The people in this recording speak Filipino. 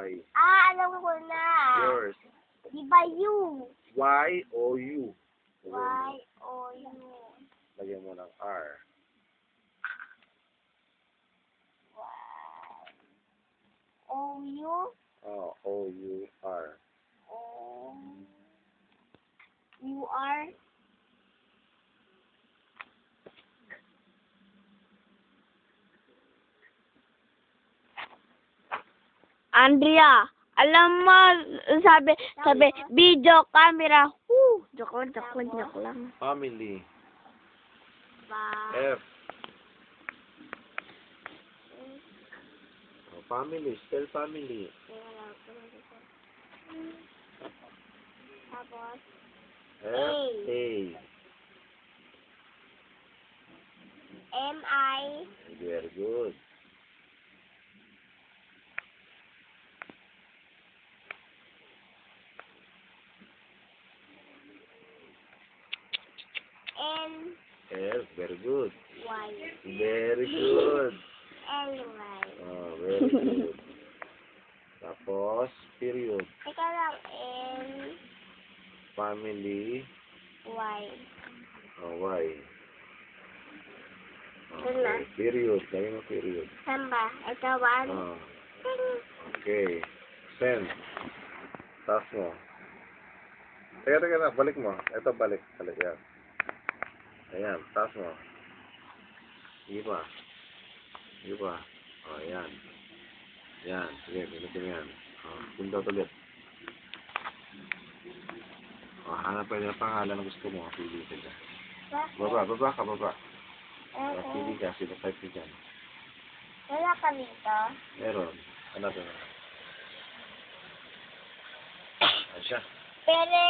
Y. Alam ko na. Yours. Di ba you? Y o U. Y-O-U. Lagyan mo ng R. O-U? Oh, O-U-R. U-R? Andrea, alam mo, sabi, video camera. Joke lang. Family. Ba? F. Oh, family. Spell family. Tapos, F. A. M-I, Very good. N, F. Very good. Y. Very good. L-Y. Oh, very good. Tapos, period. Teka lang, N, Family. Y. Oh, Y. Doon na. Okay. Period. Lagyan mo period. Saan ba? Ito, one. Oh. Okay. Send. Taas mo. Teka na. Balik mo. Ito, balik. Balik yan. Ayan. Taas mo. Iba. Iba. Oh, ayan. Yan. Sige, pinutin yan. Oh, pindot ulit. Oh, hanap pa yung pangalan na gusto mo. Pili ka dyan. Baba ka. Oh, pili ka. Sino type ka dyan? Wala ka dito. Meron. Hanapin mo. Ayan siya. Pero,